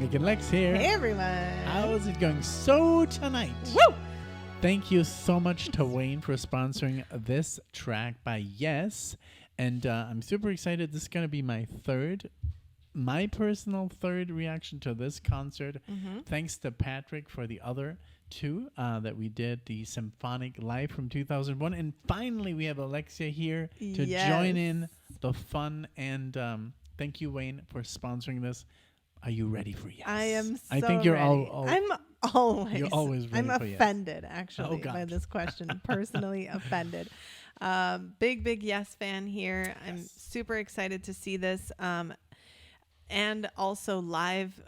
NicknLex here. Hey everyone. How's it going so tonight? Woo! Thank you so much to Wayne for sponsoring this track by Yes. And I'm super excited. This is going to be my personal third reaction to this concert. Thanks to Patrick for the other two that we did, the Symphonic live from 2001. And finally, we have Alexia here to join in the fun. And thank you, Wayne, for sponsoring this. Are you ready for Yes? I am so I think you're ready. all I'm always. You're always ready I'm for Yes. offended, actually, God. by this question. Personally offended. Big Yes fan here. I'm super excited to see this. And also live,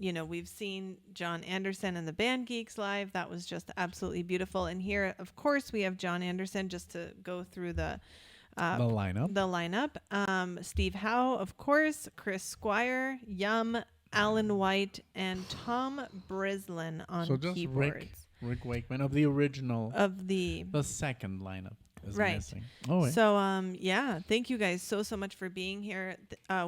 we've seen John Anderson and the Band Geeks live. That was just absolutely beautiful. And here, of course, we have John Anderson just to go through the lineup. Steve Howe, of course, Chris Squire, Yum, Alan White, and Tom Brislin on keyboards. Rick Wakeman of the original. Of the second lineup is right. missing. Oh, so thank you guys so much for being here.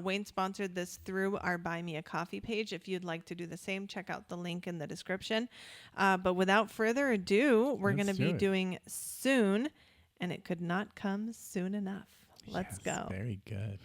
Wayne sponsored this through our Buy Me a Coffee page. If you'd like to do the same, check out the link in the description. But without further ado, we're going to be doing Soon. And it could not come soon enough. Let's go. Very good.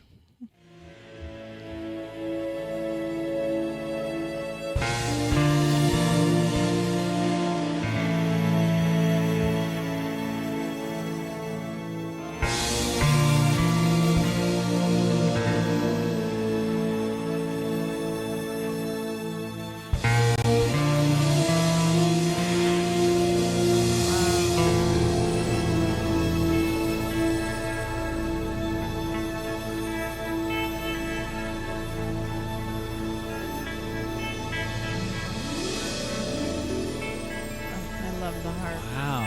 The harp. Wow.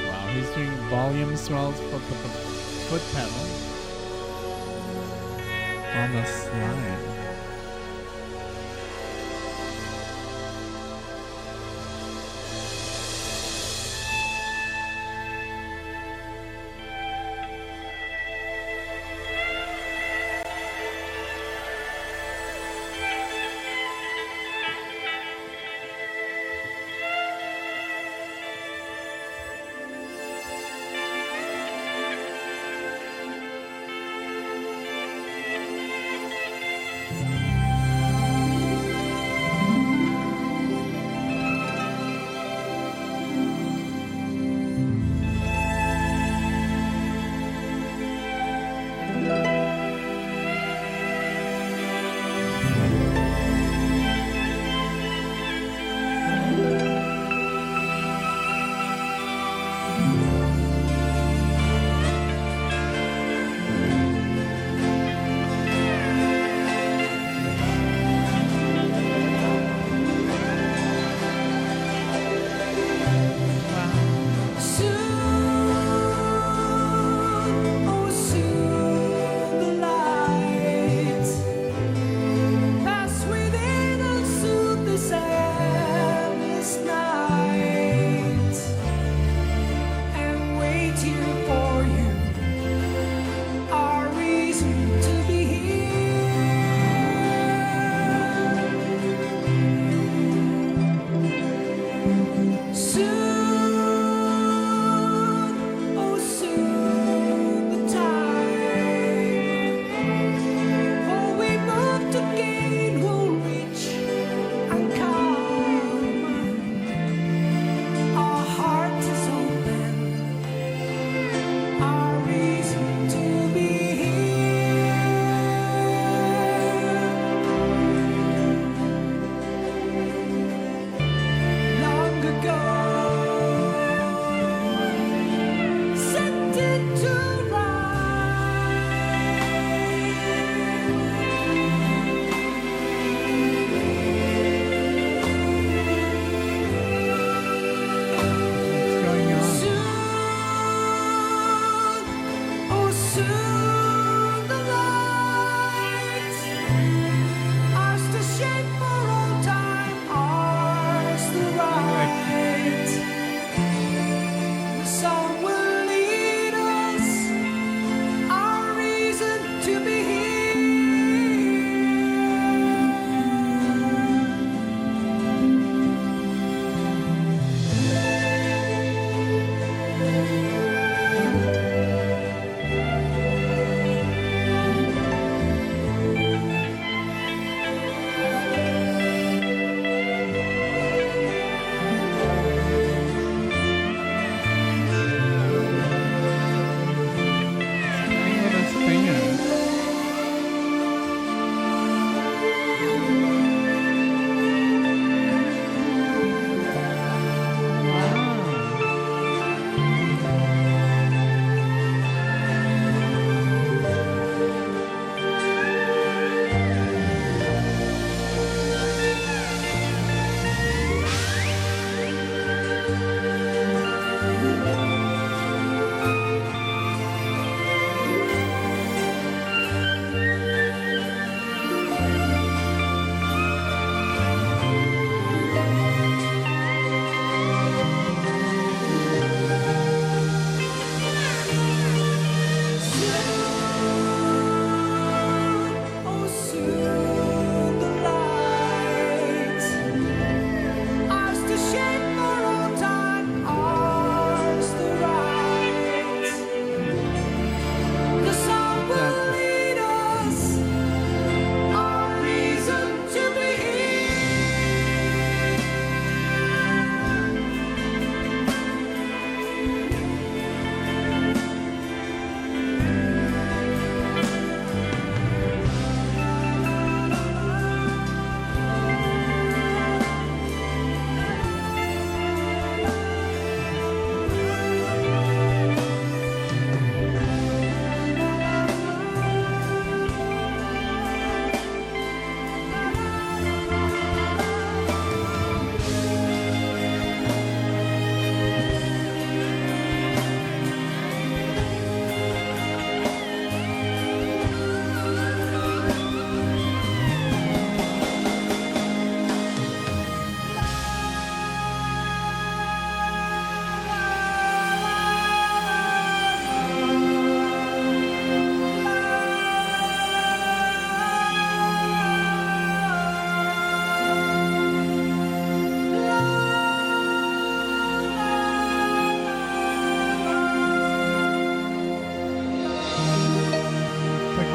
Wow, he's doing volume swells for the foot pedal on the slide.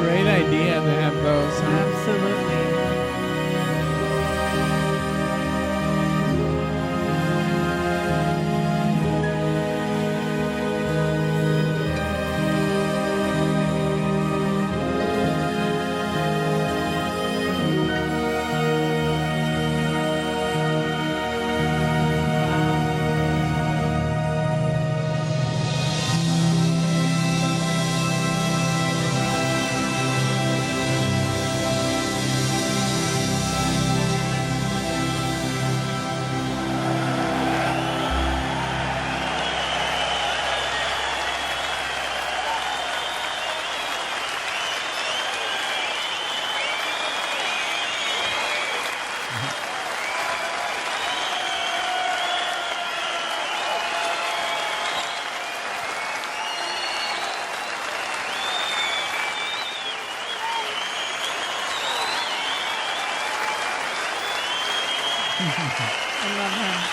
great idea to have those. Huh? Absolutely. I love him.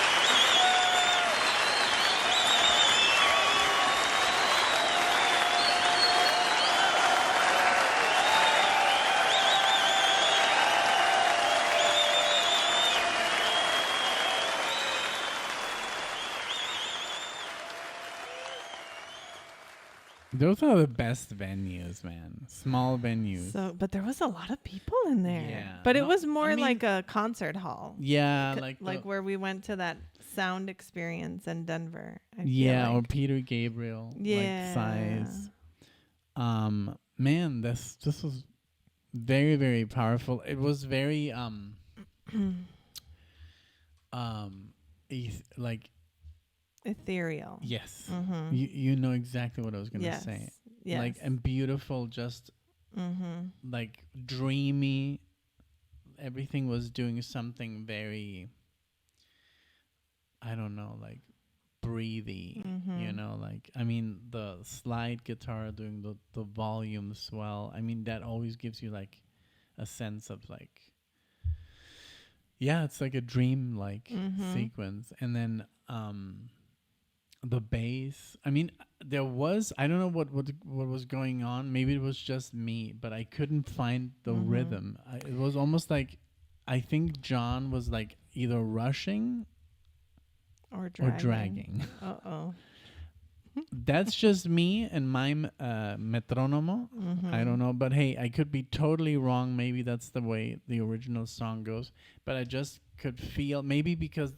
Those are the best venues, man. Small venues. So, but there was a lot of people in there. Yeah. But it No, was more I mean- like a concert hall. Yeah, C- like like the- where we went to that sound experience in Denver. I feel yeah, or like. Peter Gabriel Yeah. like size. Man, this was very, very powerful. It was very like Ethereal. yes. Mm-hmm. You know exactly what I was gonna Yes. say. Yes. Like and beautiful, just like dreamy. Everything was doing something very, I don't know, like breathy. You know, like I mean the slide guitar doing the volume swell. I mean that always gives you like a sense of like, yeah, it's like a dream like sequence. And then the bass. I mean, there was, I don't know what was going on. Maybe it was just me, but I couldn't find the rhythm. It was almost like I think John was like either rushing Or or dragging. dragging. Uh-oh. That's just me and my metronomo. I don't know, but hey, I could be totally wrong. Maybe that's the way the original song goes. But I just could feel, maybe because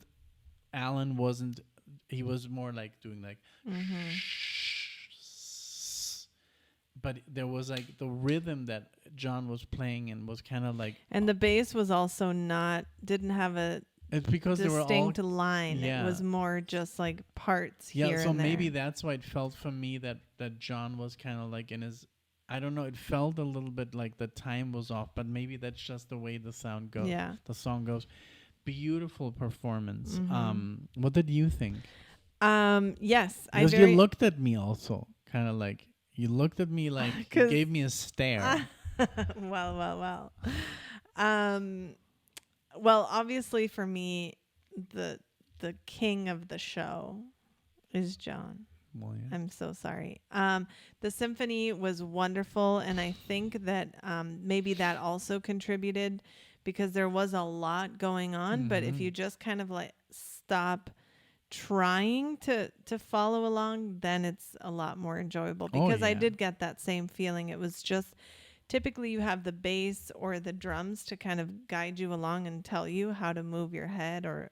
Alan wasn't, he was more like doing like, but there was like the rhythm that John was playing and was kind of like, And the bass was also didn't have a it's because they were all, distinct line. yeah. It was more just like parts yeah. here So and there. maybe that's why it felt for me that John was kind of like in his, I don't know, it felt a little bit like the time was off, but maybe that's just the way the sound goes. Yeah. The song goes. Beautiful performance. What did you think? Yes, Because you looked at me also, kind of like, you looked at me like, you 'Cause- gave me a stare. well. Well, obviously for me, the king of the show is John. Well, yeah. I'm so sorry. The symphony was wonderful, and I think that maybe that also contributed because there was a lot going on. But if you just kind of like stop trying to follow along, then it's a lot more enjoyable. Because I yeah. did get that same feeling. It was just typically you have the bass or the drums to kind of guide you along and tell you how to move your head, or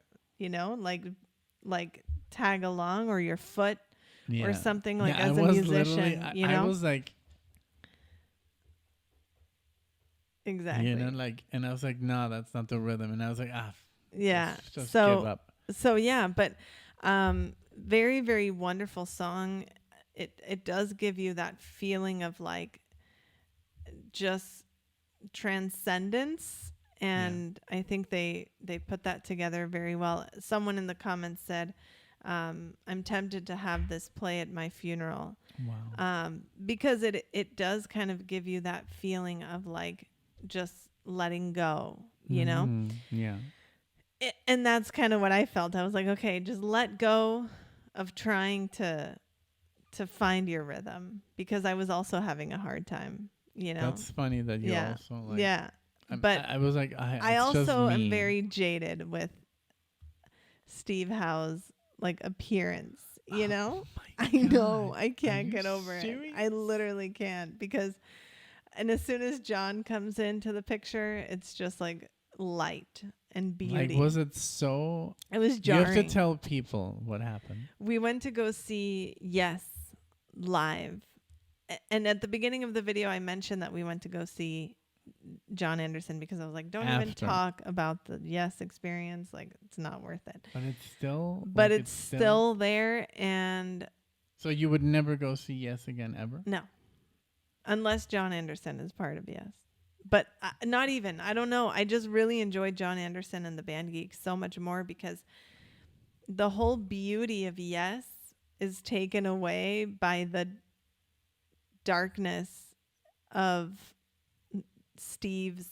like tag along, or your foot. Yeah. Or something like Yeah, as I a was musician, literally- you know? I was like, Exactly. you know, like, and I was like, no, that's not the rhythm. And I was like, Yeah. just give So up. yeah, but very, very wonderful song. It does give you that feeling of like just transcendence, and I think they put that together very well. Someone in the comments said, I'm tempted to have this play at my funeral. Wow. Because it does kind of give you that feeling of like just letting go, you know? Yeah. And that's kind of what I felt. I was like, okay, just let go of trying to find your rhythm, because I was also having a hard time, you know. That's funny that you also like. Yeah. I'm- But I was like, I it's just also am me. very jaded with Steve Howe's like appearance, you know? my I know. God. I Are can't you get over it. I serious? literally can't because and as soon as John comes into the picture, it's just like light and beauty. Like, was it so? It was You jarring. have to tell people what happened. We went to go see Yes live. And at the beginning of the video, I mentioned that we went to go see John Anderson because I was like, don't even After. talk about the Yes experience. Like, it's not worth it. But it's still. But like, it's still there. And So you would never go see Yes again ever? no, unless John Anderson is part of Yes. But not even. I don't know. I just really enjoyed John Anderson and the Band Geeks so much more because the whole beauty of Yes is taken away by the darkness of Steve's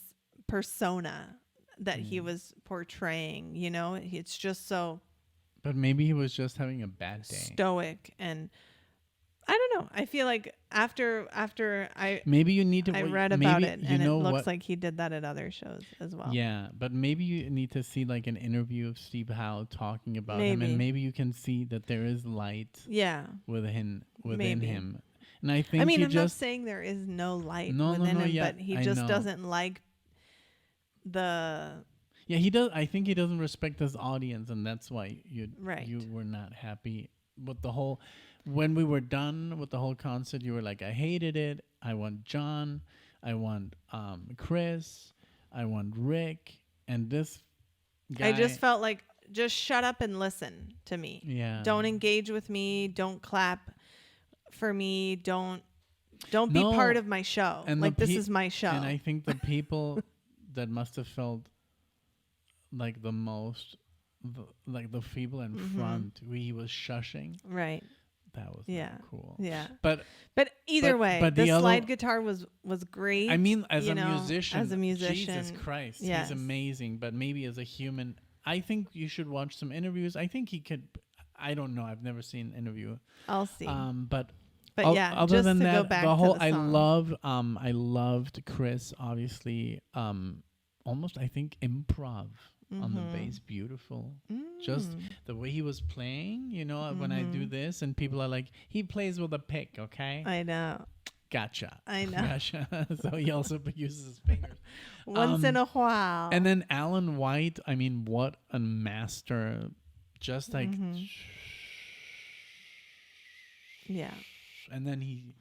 persona that he was portraying. You know, it's just so But maybe he was just having a bad day. stoic, and I don't know. I feel like after I Maybe you need to. I wait- read about maybe, it, you and it know looks what? like he did that at other shows as well. Yeah, but maybe you need to see like an interview of Steve Howe talking about him, Maybe. and maybe you can see that there is light Yeah. within Maybe. him. And I think I mean, you I'm not just saying there is no light No, no, within no, him, yeah, but he I just know. doesn't like the yeah he does. I think he doesn't respect his audience, and that's why Right. you were not happy with the whole. When we were done with the whole concert, you were like, I hated it. I want John. I want Chris. I want Rick. And this guy. I just felt like just shut up and listen to me. Yeah. Don't engage with me. Don't clap for me. Don't be No. part of my show. And like the this pe- is my show. And I think the people that must have felt like the most, like the people in front, who he was shushing, right. that was Yeah. not cool. Yeah. But But either way, but the the other- slide guitar was great. I mean, as you a know, musician, as a musician, Jesus Christ, yes. he's amazing. But maybe as a human, I think you should watch some interviews. I think he could. I don't know. I've never seen an interview. I'll see. But yeah, other just than to that, go back the whole to the song. I loved Chris. Obviously, almost I think improv on the bass, beautiful. Just the way he was playing. You know, when I do this, and people are like, he plays with a pick. Okay, I know. gotcha. I know. Gotcha. So he also uses his fingers. Once in a while. And then Alan White, I mean, what a master. Just like, yeah. and then he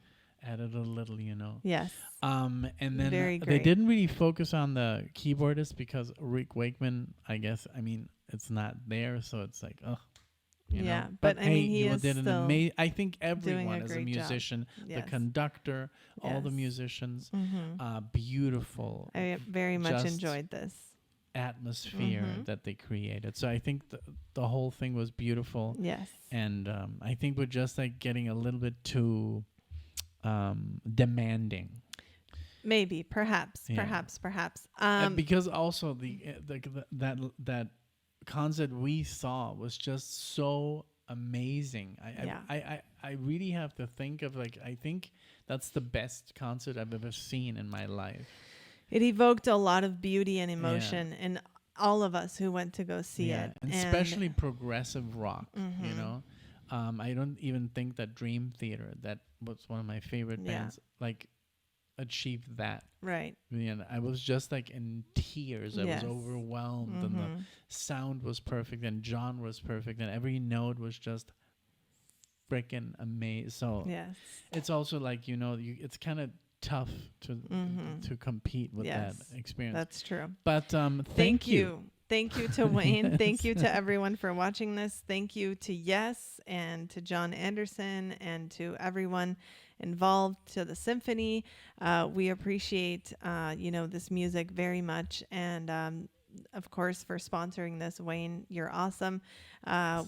added a little, you know. Yes. And then Very they great. didn't really focus on the keyboardist because Rick Wakeman, I guess, I mean, it's not there. So it's like, oh, you Yeah, know. but I hey, mean, he you is did an still amazing. I think everyone a as a great job. musician, Yes. the conductor, all the Yes. musicians, beautiful. I very much just enjoyed this. atmosphere that they created. So I think the whole thing was beautiful. Yes. And I think we're just like getting a little bit too demanding. Maybe, perhaps, Yeah. perhaps. Because also that concert we saw was just so amazing. I really have to think of like, I think that's the best concert I've ever seen in my life. It evoked a lot of beauty and emotion in all of us who went to go see it. And especially progressive rock, you know. I don't even think that Dream Theater, that was one of my favorite bands, like achieved that. Right. You know, I was just like in tears. I Yes. was overwhelmed, and the sound was perfect, and John was perfect, and every note was just freaking amazing. So Yes. it's also like, you know, it's kind of tough to compete with Yes. that experience. That's true. But Thank you. Thank you to Wayne. Thank you Yes. to everyone for watching this. Thank you to Yes and to John Anderson and to everyone involved, to the symphony. We appreciate, this music very much. And, of course, for sponsoring this, Wayne, you're awesome.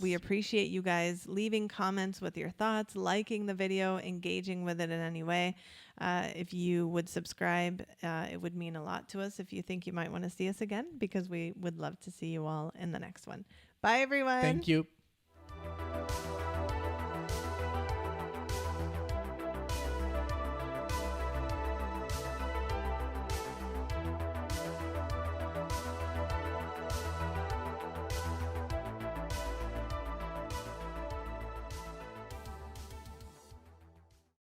We appreciate you guys leaving comments with your thoughts, liking the video, engaging with it in any way. If you would subscribe, it would mean a lot to us if you think you might want to see us again, because we would love to see you all in the next one. Bye, everyone. Thank you.